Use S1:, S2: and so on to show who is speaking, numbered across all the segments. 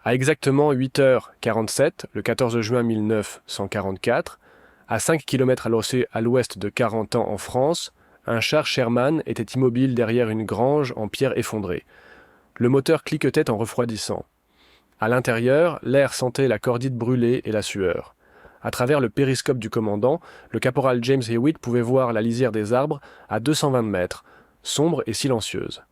S1: À exactement 8h47, le 14 juin 1944, à 5 km à l'ouest de Carentan en France, un char Sherman était immobile derrière une grange en pierre effondrée. Le moteur cliquetait en refroidissant. À l'intérieur, l'air sentait la cordite brûlée et la sueur. À travers le périscope du commandant, le caporal James Hewitt pouvait voir la lisière des arbres à 220 mètres, sombre et silencieuse.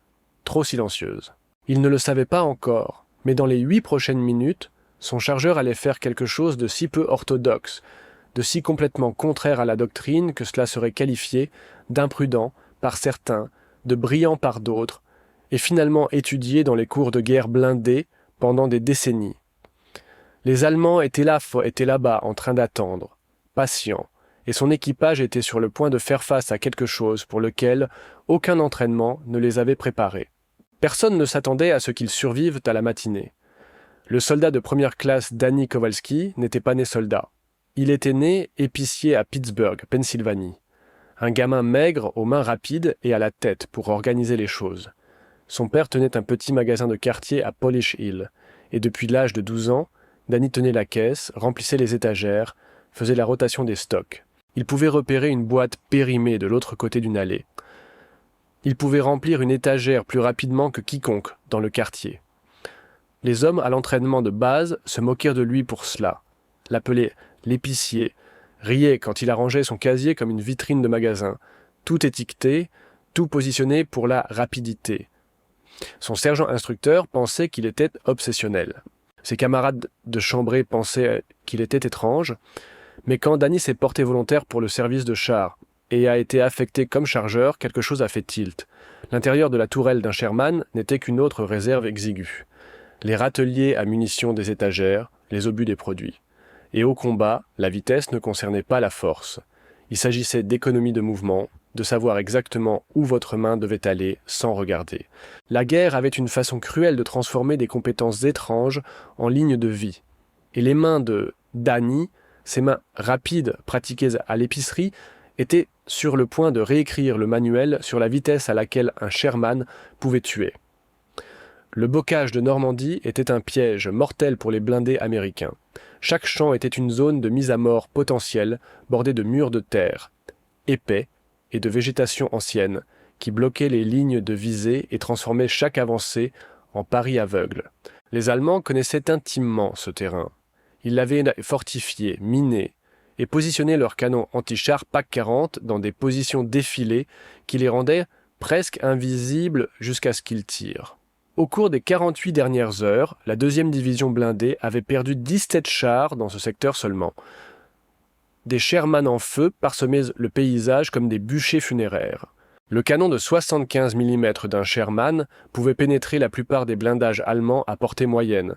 S1: Trop silencieuse. Il ne le savait pas encore, mais dans les 8 prochaines minutes, son chargeur allait faire quelque chose de si peu orthodoxe, de si complètement contraire à la doctrine que cela serait qualifié d'imprudent par certains, de brillant par d'autres, et finalement étudié dans les cours de guerre blindés pendant des décennies. Les Allemands étaient là-bas en train d'attendre, patients, et son équipage était sur le point de faire face à quelque chose pour lequel aucun entraînement ne les avait préparés. Personne ne s'attendait à ce qu'ils survivent à la matinée. Le soldat de première classe Danny Kowalski n'était pas né soldat. Il était né épicier à Pittsburgh, Pennsylvanie. Un gamin maigre, aux mains rapides et à la tête pour organiser les choses. Son père tenait un petit magasin de quartier à Polish Hill, et depuis l'âge de 12 ans, Danny tenait la caisse, remplissait les étagères, faisait la rotation des stocks. Il pouvait repérer une boîte périmée de l'autre côté d'une allée. Il pouvait remplir une étagère plus rapidement que quiconque dans le quartier. Les hommes à l'entraînement de base se moquèrent de lui pour cela, l'appelaient l'épicier, riaient quand il arrangeait son casier comme une vitrine de magasin, tout étiqueté, tout positionné pour la rapidité. Son sergent instructeur pensait qu'il était obsessionnel. Ses camarades de chambrée pensaient qu'il était étrange, mais quand Danny s'est porté volontaire pour le service de char et a été affecté comme chargeur, quelque chose a fait tilt. L'intérieur de la tourelle d'un Sherman n'était qu'une autre réserve exiguë. Les râteliers à munitions des étagères, les obus des produits. Et au combat, la vitesse ne concernait pas la force. Il s'agissait d'économie de mouvement, de savoir exactement où votre main devait aller sans regarder. La guerre avait une façon cruelle de transformer des compétences étranges en lignes de vie. Et les mains de Danny, ses mains rapides pratiquées à l'épicerie, étaient sur le point de réécrire le manuel sur la vitesse à laquelle un Sherman pouvait tuer. Le bocage de Normandie était un piège mortel pour les blindés américains. Chaque champ était une zone de mise à mort potentielle, bordée de murs de terre, épais, et de végétation ancienne, qui bloquaient les lignes de visée et transformaient chaque avancée en pari aveugle. Les Allemands connaissaient intimement ce terrain. Ils l'avaient fortifié, miné, et positionné leurs canons anti-chars PAC-40 dans des positions défilées qui les rendaient presque invisibles jusqu'à ce qu'ils tirent. Au cours des 48 dernières heures, la 2e division blindée avait perdu 17 chars dans ce secteur seulement. Des Sherman en feu parsemaient le paysage comme des bûchers funéraires. Le canon de 75 mm d'un Sherman pouvait pénétrer la plupart des blindages allemands à portée moyenne,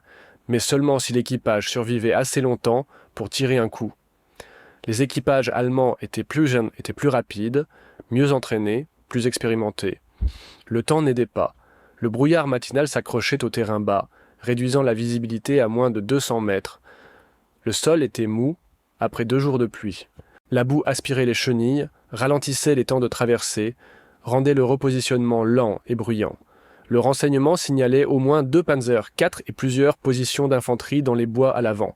S1: mais seulement si l'équipage survivait assez longtemps pour tirer un coup. Les équipages allemands étaient plus jeunes, étaient plus rapides, mieux entraînés, plus expérimentés. Le temps n'aidait pas. Le brouillard matinal s'accrochait au terrain bas, réduisant la visibilité à moins de 200 mètres. Le sol était mou, après 2 jours de pluie. La boue aspirait les chenilles, ralentissait les temps de traversée, rendait le repositionnement lent et bruyant. Le renseignement signalait au moins 2 Panzer IV et plusieurs positions d'infanterie dans les bois à l'avant.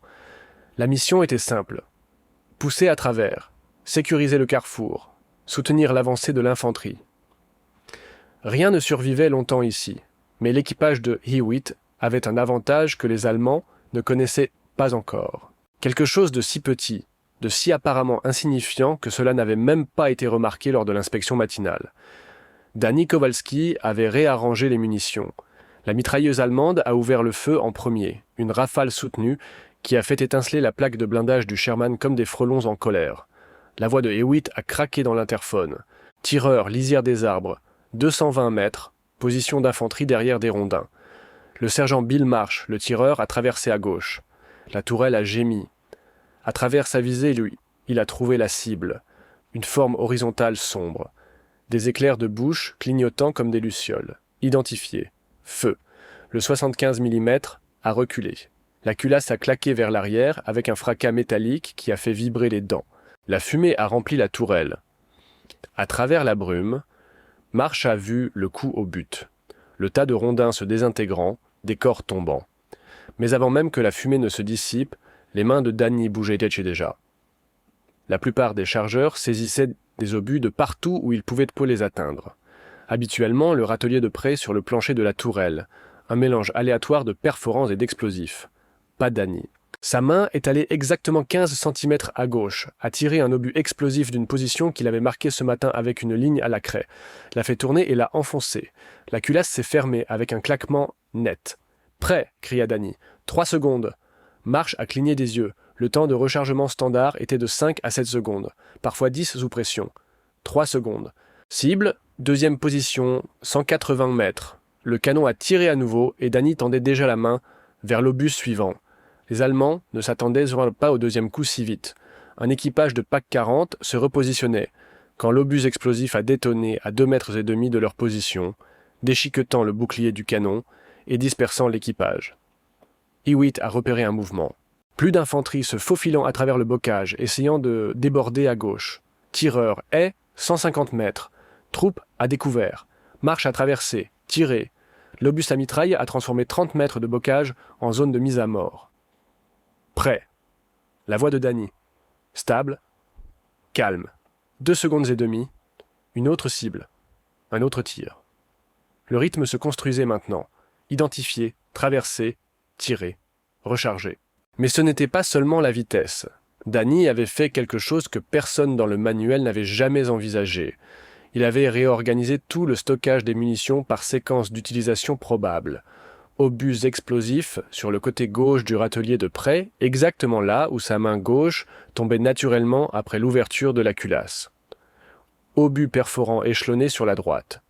S1: La mission était simple. Pousser à travers, sécuriser le carrefour, soutenir l'avancée de l'infanterie. Rien ne survivait longtemps ici, mais l'équipage de Hewitt avait un avantage que les Allemands ne connaissaient pas encore. Quelque chose de si petit, de si apparemment insignifiant que cela n'avait même pas été remarqué lors de l'inspection matinale. Danny Kowalski avait réarrangé les munitions. La mitrailleuse allemande a ouvert le feu en premier, une rafale soutenue qui a fait étinceler la plaque de blindage du Sherman comme des frelons en colère. La voix de Hewitt a craqué dans l'interphone. Tireur, lisière des arbres, 220 mètres, position d'infanterie derrière des rondins. Le sergent Bill Marsh, le tireur, a traversé à gauche. La tourelle a gémi. À travers sa visée, lui, il a trouvé la cible. Une forme horizontale sombre. Des éclairs de bouche clignotant comme des lucioles. Identifié. Feu. Le 75 mm a reculé. La culasse a claqué vers l'arrière avec un fracas métallique qui a fait vibrer les dents. La fumée a rempli la tourelle. À travers la brume, Marsh a vu le coup au but. Le tas de rondins se désintégrant, des corps tombant. Mais avant même que la fumée ne se dissipe, les mains de Danny bougeaient déjà. La plupart des chargeurs saisissaient des obus de partout où ils pouvaient les atteindre. Habituellement, le râtelier de près sur le plancher de la tourelle, un mélange aléatoire de perforants et d'explosifs. Pas Danny. Sa main est allée exactement 15 cm à gauche, a tiré un obus explosif d'une position qu'il avait marquée ce matin avec une ligne à la craie, l'a fait tourner et l'a enfoncé. La culasse s'est fermée avec un claquement net. « Prêt !» cria Danny. « 3 secondes !» Marsh a cligné des yeux. Le temps de rechargement standard était de 5 à 7 secondes, parfois 10 sous pression. 3 secondes. Cible, deuxième position, 180 mètres. Le canon a tiré à nouveau et Danny tendait déjà la main vers l'obus suivant. Les Allemands ne s'attendaient pas au deuxième coup si vite. Un équipage de PaK 40 se repositionnait, quand l'obus explosif a détonné à 2,5 mètres de leur position, déchiquetant le bouclier du canon et dispersant l'équipage. Hewitt a repéré un mouvement. Plus d'infanterie se faufilant à travers le bocage, essayant de déborder à gauche. Tireur est 150 mètres. Troupe à découvert. Marche à traverser. Tirer. L'obus à mitraille a transformé 30 mètres de bocage en zone de mise à mort. Prêt. La voix de Danny. Stable. Calme. 2 secondes et demie. Une autre cible. Un autre tir. Le rythme se construisait maintenant. Identifier, traverser, tirer, recharger. Mais ce n'était pas seulement la vitesse. Danny avait fait quelque chose que personne dans le manuel n'avait jamais envisagé. Il avait réorganisé tout le stockage des munitions par séquence d'utilisation probable. Obus explosifs sur le côté gauche du râtelier de près, exactement là où sa main gauche tombait naturellement après l'ouverture de la culasse. Obus perforants échelonnés sur la droite.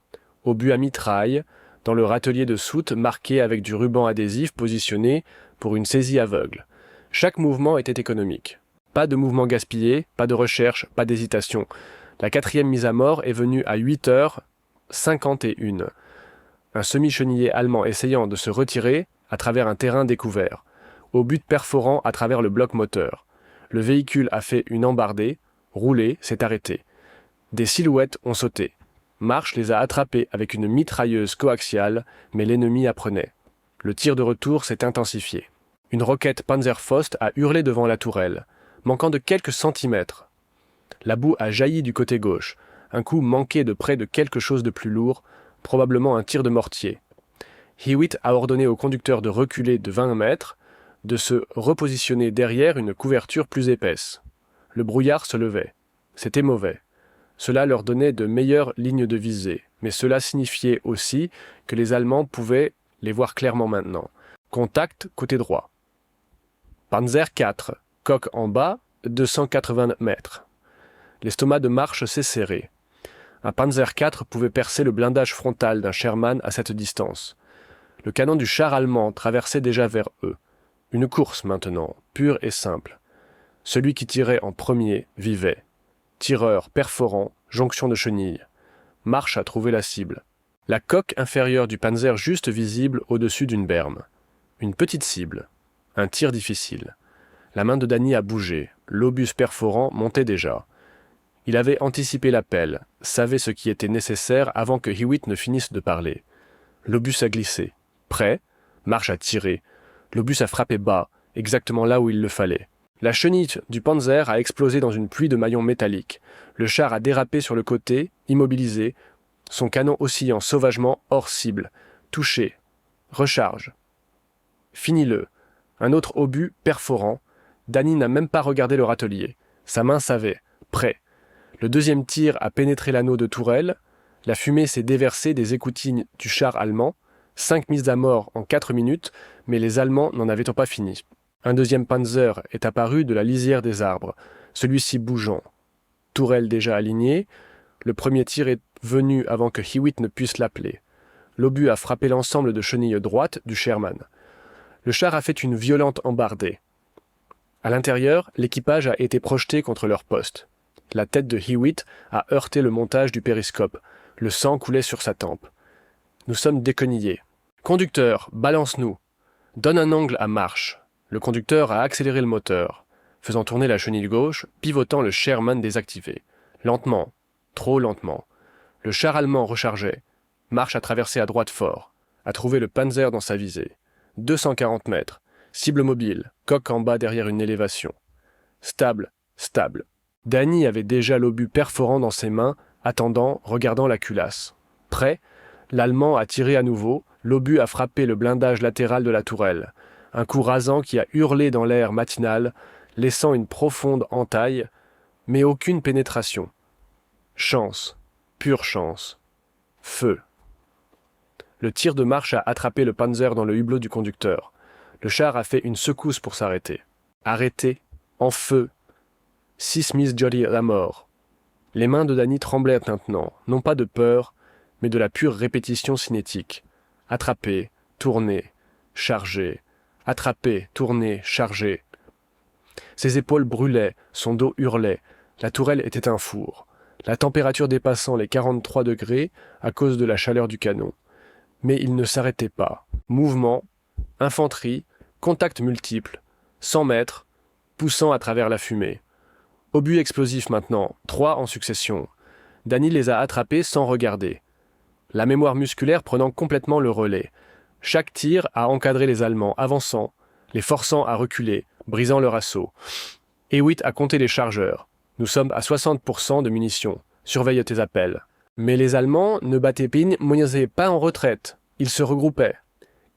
S1: Obus à mitraille, dans le râtelier de soute marqué avec du ruban adhésif positionné pour une saisie aveugle. Chaque mouvement était économique. Pas de mouvement gaspillé, pas de recherche, pas d'hésitation. La 4e mise à mort est venue à 8h51. Un semi-chenillé allemand essayant de se retirer à travers un terrain découvert, au but perforant à travers le bloc moteur. Le véhicule a fait une embardée, roulé, s'est arrêté. Des silhouettes ont sauté. Marsh les a attrapés avec une mitrailleuse coaxiale, mais l'ennemi apprenait. Le tir de retour s'est intensifié. Une roquette Panzerfaust a hurlé devant la tourelle, manquant de quelques centimètres. La boue a jailli du côté gauche, un coup manqué de près de quelque chose de plus lourd, probablement un tir de mortier. Hewitt a ordonné au conducteur de reculer de 20 mètres, de se repositionner derrière une couverture plus épaisse. Le brouillard se levait. C'était mauvais. Cela leur donnait de meilleures lignes de visée, mais cela signifiait aussi que les Allemands pouvaient les voir clairement maintenant. Contact côté droit. Panzer IV, coque en bas, 280 mètres. L'estomac de Marsh s'est serré. Un Panzer IV pouvait percer le blindage frontal d'un Sherman à cette distance. Le canon du char allemand traversait déjà vers eux. Une course maintenant, pure et simple. Celui qui tirait en premier vivait. Tireur, perforant, jonction de chenilles. Marsh a trouvé la cible. La coque inférieure du Panzer juste visible au-dessus d'une berme. Une petite cible. Un tir difficile. La main de Danny a bougé. L'obus perforant montait déjà. Il avait anticipé l'appel, savait ce qui était nécessaire avant que Hewitt ne finisse de parler. L'obus a glissé. Prêt, Marsh a tiré. L'obus a frappé bas, exactement là où il le fallait. La chenille du Panzer a explosé dans une pluie de maillons métalliques. Le char a dérapé sur le côté, immobilisé, son canon oscillant sauvagement hors cible. Touché. Recharge. Finis-le. Un autre obus perforant. Danny n'a même pas regardé le râtelier. Sa main savait. Prêt. Le deuxième tir a pénétré l'anneau de tourelle. La fumée s'est déversée des écoutines du char allemand. 5 mises à mort en 4 minutes, mais les Allemands n'en avaient pas fini. Un deuxième Panzer est apparu de la lisière des arbres, celui-ci bougeant. Tourelle déjà alignée, le premier tir est venu avant que Hewitt ne puisse l'appeler. L'obus a frappé l'ensemble de chenilles droites du Sherman. Le char a fait une violente embardée. À l'intérieur, l'équipage a été projeté contre leur poste. La tête de Hewitt a heurté le montage du périscope. Le sang coulait sur sa tempe. Nous sommes déconillés. Conducteur, balance-nous. Donne un angle à Marsh. Le conducteur a accéléré le moteur, faisant tourner la chenille gauche, pivotant le Sherman désactivé. Lentement, trop lentement. Le char allemand rechargeait. Marsh a traversé à droite fort, a trouvé le Panzer dans sa visée. 240 mètres. Cible mobile, coque en bas derrière une élévation. Stable, stable. Danny avait déjà l'obus perforant dans ses mains, attendant, regardant la culasse. Prêt, l'Allemand a tiré à nouveau, l'obus a frappé le blindage latéral de la tourelle. Un coup rasant qui a hurlé dans l'air matinal, laissant une profonde entaille, mais aucune pénétration. Chance, pure chance. Feu. Le tir de marche a attrapé le Panzer dans le hublot du conducteur. Le char a fait une secousse pour s'arrêter. Arrêté, en feu. 6 Miss Jolly à mort. Les mains de Danny tremblaient maintenant, non pas de peur, mais de la pure répétition cinétique. Attraper, tourner, charger. Attraper, tourner, charger. Ses épaules brûlaient, son dos hurlait. La tourelle était un four. La température dépassant les 43 degrés à cause de la chaleur du canon. Mais il ne s'arrêtait pas. Mouvement, infanterie, contact multiple, 100 mètres, poussant à travers la fumée. Obus explosifs maintenant, 3 en succession. Danny les a attrapés sans regarder. La mémoire musculaire prenant complètement le relais. Chaque tir a encadré les Allemands, avançant, les forçant à reculer, brisant leur assaut. Hewitt a compté les chargeurs. Nous sommes à 60% de munitions. Surveille tes appels. Mais les Allemands ne battaient pas en retraite. Ils se regroupaient.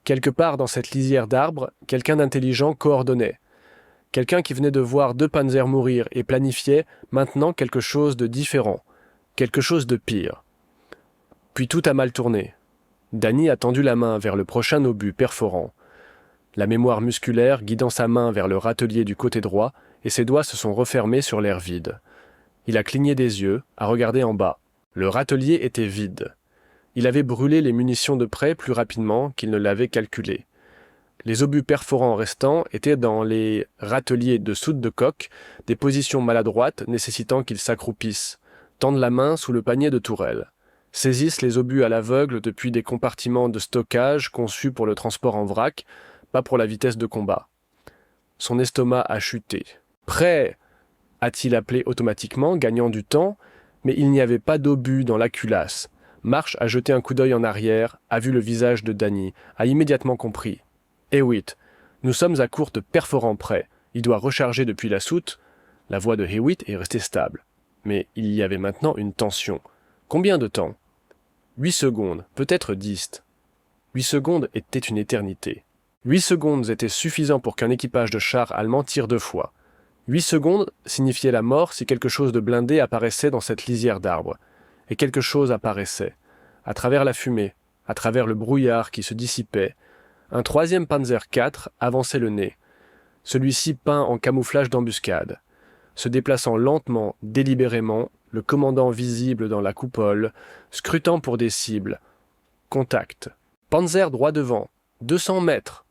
S1: Quelque part dans cette lisière d'arbres, quelqu'un d'intelligent coordonnait. Quelqu'un qui venait de voir 2 panzers mourir et planifiait maintenant quelque chose de différent, quelque chose de pire. Puis tout a mal tourné. Danny a tendu la main vers le prochain obus perforant. La mémoire musculaire guidant sa main vers le râtelier du côté droit, et ses doigts se sont refermés sur l'air vide. Il a cligné des yeux, a regardé en bas. Le râtelier était vide. Il avait brûlé les munitions de près plus rapidement qu'il ne l'avait calculé. Les obus perforants restants étaient dans les râteliers de soute de coque, des positions maladroites nécessitant qu'ils s'accroupissent, tendent la main sous le panier de tourelle, saisissent les obus à l'aveugle depuis des compartiments de stockage conçus pour le transport en vrac, pas pour la vitesse de combat. Son estomac a chuté. « Prêt !» a-t-il appelé automatiquement, gagnant du temps, mais il n'y avait pas d'obus dans la culasse. Marsh a jeté un coup d'œil en arrière, a vu le visage de Danny, a immédiatement compris. Hewitt, nous sommes à court de perforants près. Il doit recharger depuis la soute. La voix de Hewitt est restée stable. Mais il y avait maintenant une tension. Combien de temps ? 8 secondes, peut-être 10. 8 secondes était une éternité. 8 secondes étaient suffisants pour qu'un équipage de chars allemand tire 2 fois. 8 secondes signifiait la mort si quelque chose de blindé apparaissait dans cette lisière d'arbres. Et quelque chose apparaissait. À travers la fumée, à travers le brouillard qui se dissipait, un 3e Panzer IV avançait le nez, celui-ci peint en camouflage d'embuscade. Se déplaçant lentement, délibérément, le commandant visible dans la coupole, scrutant pour des cibles. Contact. Panzer droit devant, 200 mètres.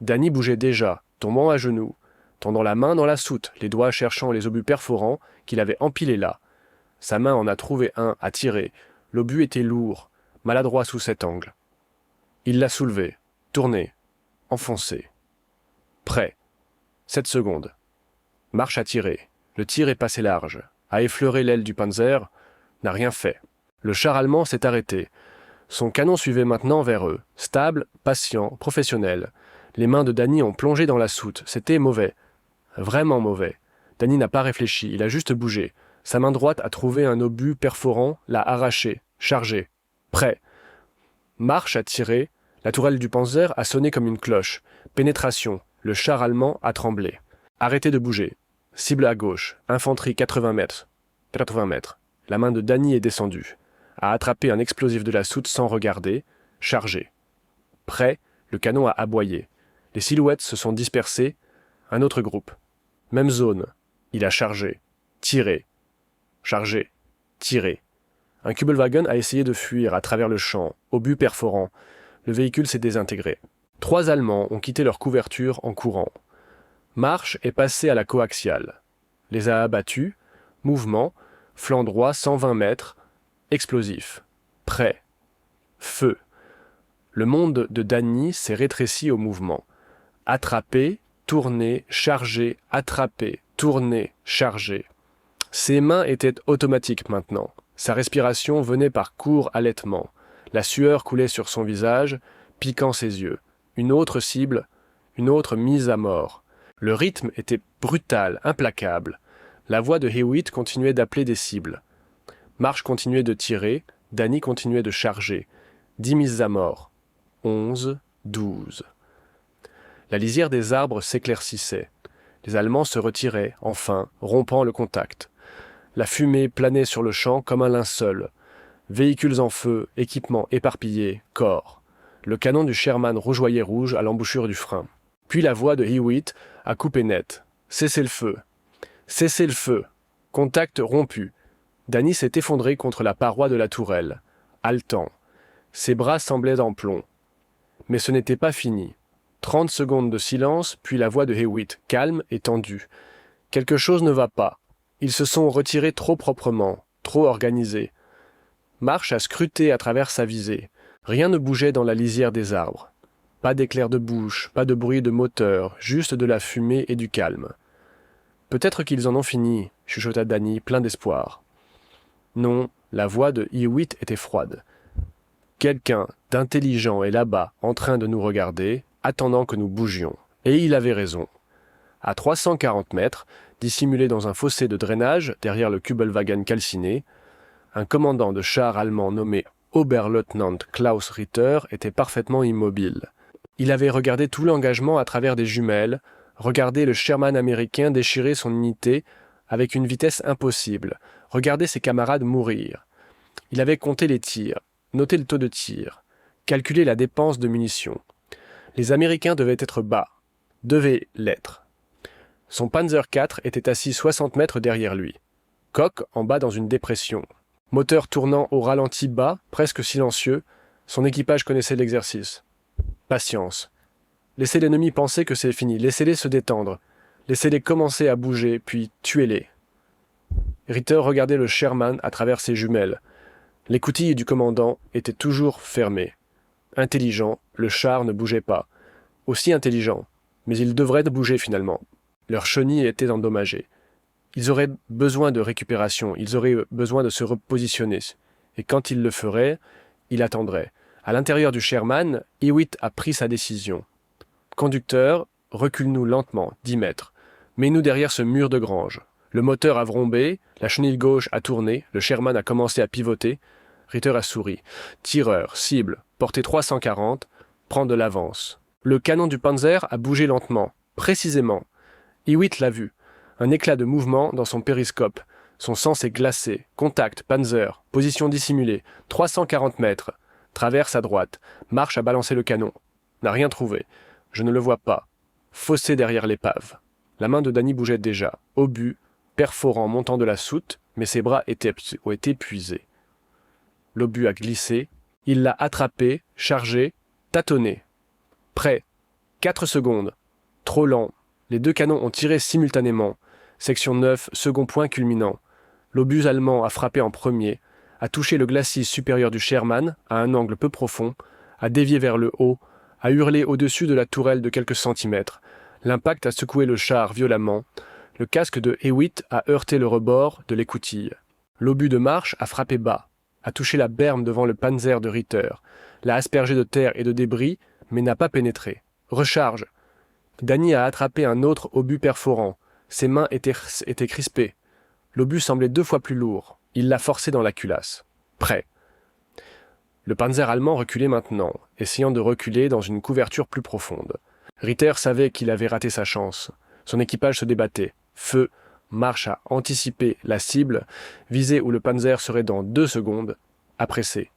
S1: Danny bougeait déjà, tombant à genoux, tendant la main dans la soute, les doigts cherchant les obus perforants qu'il avait empilés là. Sa main en a trouvé un à tirer. L'obus était lourd, maladroit sous cet angle. Il l'a soulevé, tourné, enfoncé. Prêt. 7 secondes. Marche à tirer. Le tir est passé large, a effleuré l'aile du Panzer, n'a rien fait. Le char allemand s'est arrêté. Son canon suivait maintenant vers eux, stable, patient, professionnel. Les mains de Danny ont plongé dans la soute. C'était mauvais. Vraiment mauvais. Danny n'a pas réfléchi, il a juste bougé. Sa main droite a trouvé un obus perforant, l'a arraché, chargé. Prêt. Marche à tirer. La tourelle du Panzer a sonné comme une cloche. Pénétration. Le char allemand a tremblé. Arrêtez de bouger. Cible à gauche. Infanterie 80 mètres. 80 mètres. La main de Danny est descendue. A attrapé un explosif de la soute sans regarder. Chargé. Prêt. Le canon a aboyé. Les silhouettes se sont dispersées. Un autre groupe. Même zone. Il a chargé. Tiré. Chargé. Tiré. Un Kübelwagen a essayé de fuir à travers le champ, obus perforant. Le véhicule s'est désintégré. 3 Allemands ont quitté leur couverture en courant. Marche est passé à la coaxiale. Les a abattus. Mouvement. Flanc droit 120 mètres. Explosif. Prêt. Feu. Le monde de Danny s'est rétréci au mouvement. Attraper, tourner, charger, attraper, tourner, charger. Ses mains étaient automatiques maintenant. Sa respiration venait par courts halètements. La sueur coulait sur son visage, piquant ses yeux. Une autre cible, une autre mise à mort. Le rythme était brutal, implacable. La voix de Hewitt continuait d'appeler des cibles. Marsh continuait de tirer, Danny continuait de charger. 10 mises à mort. 11, 12. La lisière des arbres s'éclaircissait. Les Allemands se retiraient, enfin, rompant le contact. La fumée planait sur le champ comme un linceul. Véhicules en feu, équipements éparpillés, corps. Le canon du Sherman rougeoyait rouge à l'embouchure du frein. Puis la voix de Hewitt a coupé net. « Cessez le feu ! Cessez le feu ! Contact rompu !» Danny s'est effondré contre la paroi de la tourelle, haletant. Ses bras semblaient en plomb. Mais ce n'était pas fini. 30 secondes de silence, puis la voix de Hewitt, calme et tendue. « Quelque chose ne va pas. Ils se sont retirés trop proprement, trop organisés. » Marsh a scruté à travers sa visée. Rien ne bougeait dans la lisière des arbres. Pas d'éclair de bouche, pas de bruit de moteur, juste de la fumée et du calme. « Peut-être qu'ils en ont fini, » chuchota Danny, plein d'espoir. Non, la voix de Hewitt était froide. Quelqu'un d'intelligent est là-bas, en train de nous regarder, attendant que nous bougions. Et il avait raison. À 340 mètres, dissimulé dans un fossé de drainage derrière le Kübelwagen calciné, un commandant de char allemand nommé Oberleutnant Klaus Ritter était parfaitement immobile. Il avait regardé tout l'engagement à travers des jumelles, regardé le Sherman américain déchirer son unité avec une vitesse impossible, regardé ses camarades mourir. Il avait compté les tirs, noté le taux de tir, calculé la dépense de munitions. Les Américains devaient être bas, devaient l'être. Son Panzer IV était assis 60 mètres derrière lui. Coque en bas dans une dépression. Moteur tournant au ralenti bas, presque silencieux, son équipage connaissait l'exercice. Patience. Laissez l'ennemi penser que c'est fini, laissez-les se détendre, laissez-les commencer à bouger, puis tuez-les. Ritter regardait le Sherman à travers ses jumelles. Les coutilles du commandant étaient toujours fermées. Intelligent, le char ne bougeait pas. Aussi intelligent, mais il devrait bouger finalement. Leurs chenilles étaient endommagées. Ils auraient besoin de récupération, ils auraient besoin de se repositionner. Et quand ils le feraient, il attendrait. À l'intérieur du Sherman, Hewitt a pris sa décision. Conducteur, recule-nous lentement, 10 mètres. Mets-nous derrière ce mur de grange. Le moteur a vrombé, la chenille gauche a tourné, le Sherman a commencé à pivoter. Ritter a souri. Tireur, cible, portée 340, prend de l'avance. Le canon du Panzer a bougé lentement, précisément. Hewitt l'a vu. Un éclat de mouvement dans son périscope. Son sang s'est glacé. Contact, Panzer, position dissimulée, 340 mètres. Traverse à droite. Marche à balancer le canon. N'a rien trouvé. Je ne le vois pas. Fossé derrière l'épave. La main de Danny bougeait déjà. Obus, perforant montant de la soute, mais ses bras étaient épuisés. L'obus a glissé. Il l'a attrapé, chargé, tâtonné. Prêt. 4 secondes. Trop lent. Les deux canons ont tiré simultanément. Section 9, second point culminant. L'obus allemand a frappé en premier, a touché le glacis supérieur du Sherman à un angle peu profond, a dévié vers le haut, a hurlé au-dessus de la tourelle de quelques centimètres. L'impact a secoué le char violemment. Le casque de Hewitt a heurté le rebord de l'écoutille. L'obus de Marsh a frappé bas, a touché la berme devant le Panzer de Ritter, l'a aspergé de terre et de débris, mais n'a pas pénétré. Recharge. Danny a attrapé un autre obus perforant. Ses mains étaient crispées. L'obus semblait 2 fois plus lourd. Il l'a forcé dans la culasse. Prêt. Le Panzer allemand reculait maintenant, essayant de reculer dans une couverture plus profonde. Ritter savait qu'il avait raté sa chance. Son équipage se débattait. Feu, Marche a anticipé la cible, visée où le Panzer serait dans 2 secondes, a pressé.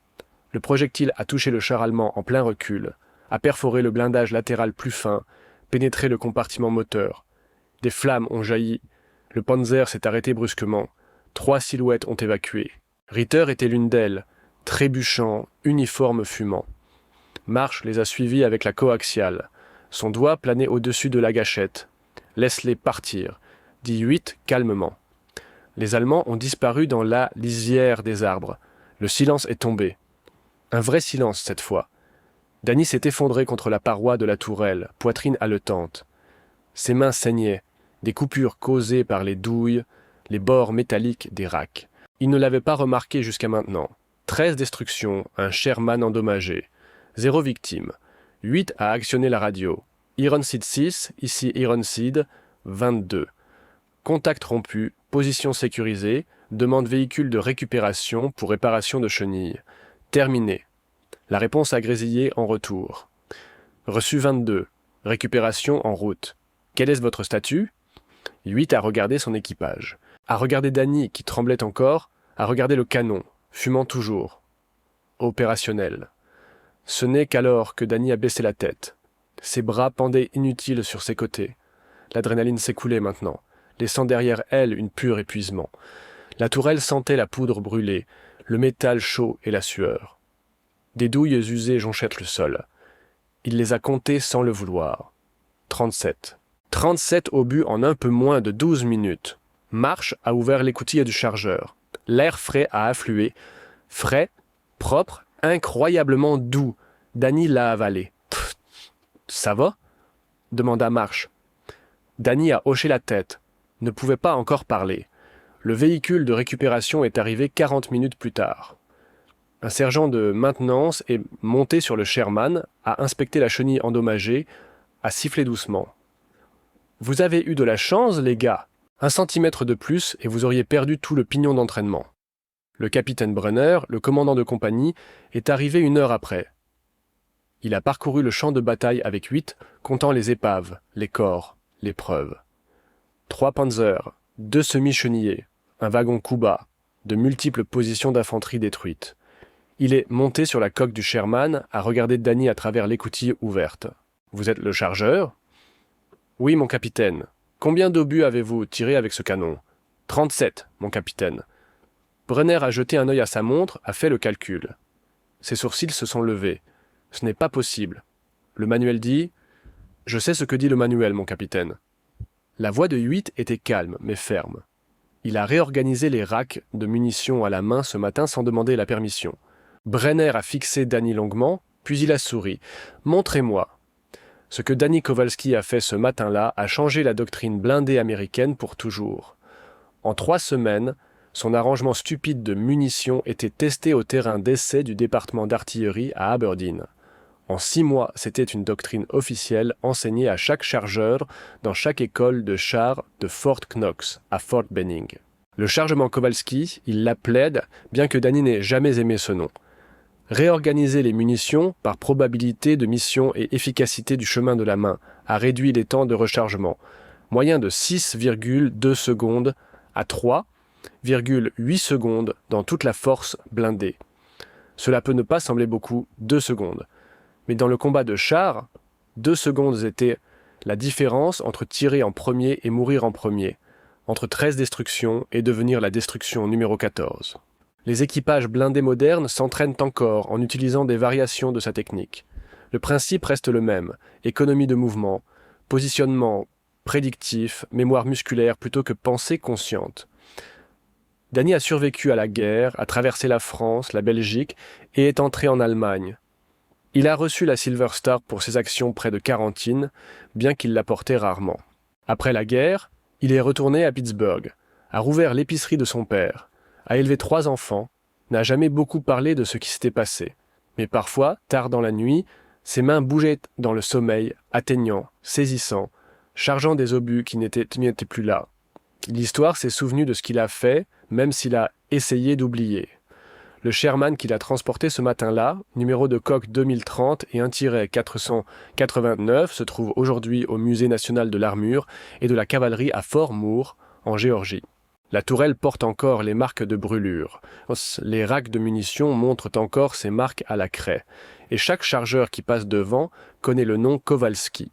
S1: Le projectile a touché le char allemand en plein recul, a perforé le blindage latéral plus fin, pénétré le compartiment moteur. Des flammes ont jailli. Le Panzer s'est arrêté brusquement. 3 silhouettes ont évacué. Ritter était l'une d'elles, trébuchant, uniforme fumant. Marche les a suivis avec la coaxiale. Son doigt planait au-dessus de la gâchette. « Laisse-les partir », dit Hewitt calmement. Les Allemands ont disparu dans la lisière des arbres. Le silence est tombé. Un vrai silence cette fois. Danny s'est effondré contre la paroi de la tourelle, poitrine haletante. Ses mains saignaient, des coupures causées par les douilles, les bords métalliques des racks. Il ne l'avait pas remarqué jusqu'à maintenant. 13 destructions, un Sherman endommagé. 0 victime. Hewitt a actionné la radio. Ironseed 6, ici Ironseed 22. Contact rompu, position sécurisée, demande véhicule de récupération pour réparation de chenilles. Terminé. La réponse a grésillé en retour. Reçu 22. Récupération en route. Quel est votre statut ? 8 a regardé son équipage. A regardé Danny, qui tremblait encore, a regardé le canon, fumant toujours. Opérationnel. Ce n'est qu'alors que Danny a baissé la tête. Ses bras pendaient inutiles sur ses côtés. L'adrénaline s'écoulait maintenant, laissant derrière elle une pure épuisement. La tourelle sentait la poudre brûlée, le métal chaud et la sueur. Des douilles usées jonchètent le sol. Il les a comptées sans le vouloir. 37. 37 obus en un peu moins de 12 minutes. Marsh a ouvert l'écoutille du chargeur. L'air frais a afflué. Frais, propre, incroyablement doux. Danny l'a avalé. « Ça va ?» demanda Marsh. Danny a hoché la tête, ne pouvait pas encore parler. Le véhicule de récupération est arrivé 40 minutes plus tard. Un sergent de maintenance est monté sur le Sherman, a inspecté la chenille endommagée, a sifflé doucement. « Vous avez eu de la chance, les gars. 1 centimètre de plus et vous auriez perdu tout le pignon d'entraînement. » Le capitaine Brenner, le commandant de compagnie, est arrivé 1 heure après. Il a parcouru le champ de bataille avec 8, comptant les épaves, les corps, les preuves. 3 panzers, 2 semi-chenillés, un wagon Kuba, de multiples positions d'infanterie détruites. Il est monté sur la coque du Sherman, à regarder Danny à travers l'écoutille ouverte. « Vous êtes le chargeur ?»« Oui, mon capitaine. Combien d'obus avez-vous tiré avec ce canon ?»« 37, mon capitaine. » Brenner a jeté un œil à sa montre, a fait le calcul. Ses sourcils se sont levés. Ce n'est pas possible. Le manuel dit « Je sais ce que dit le manuel, mon capitaine. » La voix de 8 était calme, mais ferme. Il a réorganisé les racks de munitions à la main ce matin sans demander la permission. Brenner a fixé Danny longuement, puis il a souri. « Montrez-moi. » Ce que Danny Kowalski a fait ce matin-là a changé la doctrine blindée américaine pour toujours. En 3 semaines, son arrangement stupide de munitions était testé au terrain d'essai du département d'artillerie à Aberdeen. En 6 mois, c'était une doctrine officielle enseignée à chaque chargeur dans chaque école de chars de Fort Knox à Fort Benning. Le chargement Kowalski, il la plaide, bien que Danny n'ait jamais aimé ce nom. Réorganiser les munitions par probabilité de mission et efficacité du chemin de la main a réduit les temps de rechargement, moyen de 6,2 secondes à 3,8 secondes dans toute la force blindée. Cela peut ne pas sembler beaucoup, 2 secondes. Mais dans le combat de chars, 2 secondes étaient la différence entre tirer en premier et mourir en premier, entre 13 destructions et devenir la destruction numéro 14. Les équipages blindés modernes s'entraînent encore en utilisant des variations de sa technique. Le principe reste le même, économie de mouvement, positionnement prédictif, mémoire musculaire plutôt que pensée consciente. Danny a survécu à la guerre, a traversé la France, la Belgique et est entré en Allemagne. Il a reçu la Silver Star pour ses actions près de Carantine, bien qu'il la portait rarement. Après la guerre, il est retourné à Pittsburgh, a rouvert l'épicerie de son père, a élevé 3 enfants, n'a jamais beaucoup parlé de ce qui s'était passé. Mais parfois, tard dans la nuit, ses mains bougeaient dans le sommeil, atteignant, saisissant, chargeant des obus qui n'étaient plus là. L'histoire s'est souvenue de ce qu'il a fait, même s'il a essayé d'oublier. Le Sherman qu'il a transporté ce matin-là, numéro de coque 2030 et 1-489, se trouve aujourd'hui au Musée national de l'armure et de la cavalerie à Fort Moore, en Géorgie. La tourelle porte encore les marques de brûlure. Les racks de munitions montrent encore ces marques à la craie. Et chaque chargeur qui passe devant connaît le nom Kowalski.